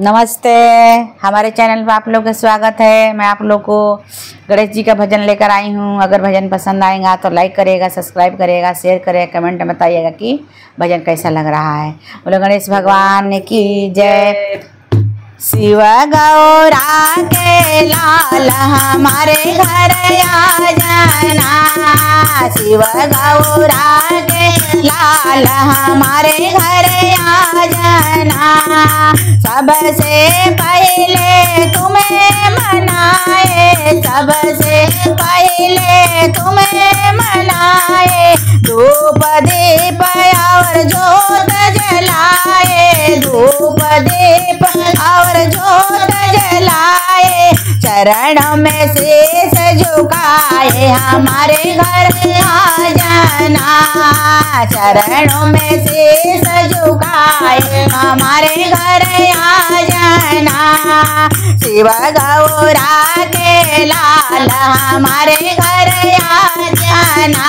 नमस्ते, हमारे चैनल पर आप लोग का स्वागत है। मैं आप लोग को गणेश जी का भजन लेकर आई हूँ। अगर भजन पसंद आएगा तो लाइक करिएगा, सब्सक्राइब करिएगा, शेयर करिएगा, कमेंट में बताइएगा कि भजन कैसा लग रहा है। बोलो गणेश भगवान की जय। शिव गौरा के लाल हमारे घर आ जाना, शिव गौरा के लाल हमारे घर आ जाना। सबसे पहले तुम्हें मनाए, सबसे पहले तुम्हें मनाए, धूप दीप और जोत जलाए, धूप दीप और जोत जलाए, चरणों में शीश झुकाए हमारे घर आ जाना, चरणों में शीश झुकाए हमारे घर आ जाना। शिव गौरा के लाल हमारे घर आ जाना,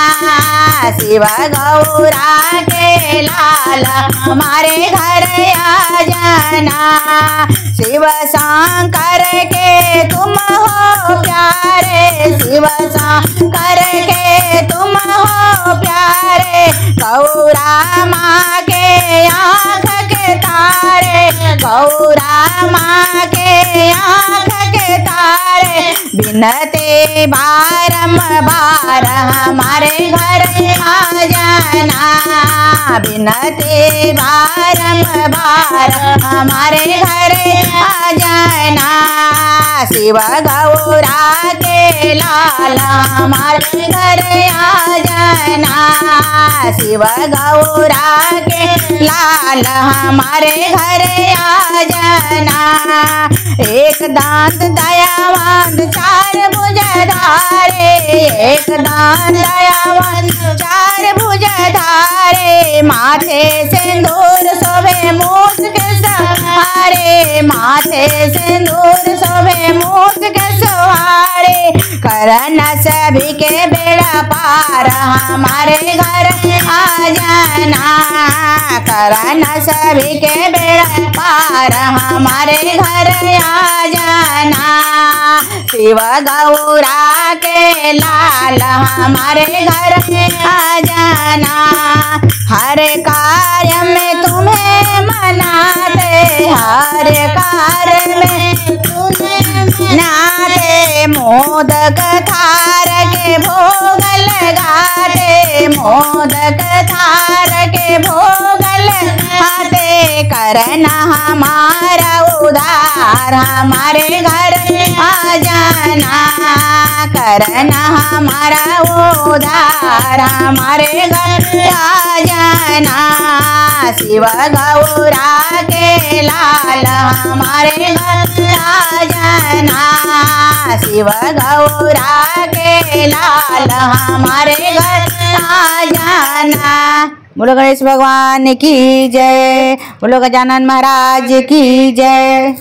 शिव गौरा के लाल हमारे घर आ जाना। शिव शंकर के तुम हो प्यारे, शिव शंकर के तुम हो प्यारे, गौरा माँ के आँख के तारे, गौरा माँ के आँख के तारे, बिनते बारंबार हमारे घर आ जाना, बिनते बारंबार हमारे घर आ जाना। शिव गौरा के लाल हमारे घर आ जाना, शिव गौरा के लाल हमारे घर आ जाना। एक दांत दयावान चार भुजधारे, एक दांत दयावान चार भुजधारे, माथे सिंदूर शोभे मूस के सहारे, माथे सिंदूर शोभे मूस के सहारे, करना सभी के बेड़ा पार हमारे घर आ जाना, करना सभी के बेड़ा पार हमारे घर आ जाना। शिव गौरा के लाल हमारे घर आ जाना, हर कार्य में तुम्हें मनाते, हर कार्य में तुम्हें मनाते, मोदक थार के भोग लगाते, मोदक थार के भोग लगाते, करना हमारा उद्धार हमारे घर आ जाना, करना हमारा उद्धार हमारे घर आ जाना। शिव गौरा के लाल हमारे घर आ जाना, शिव गौरा के लाल हमारे घर आ जाना। बोलो गणेश भगवान की जय, बोलो गजानन महाराज की जय।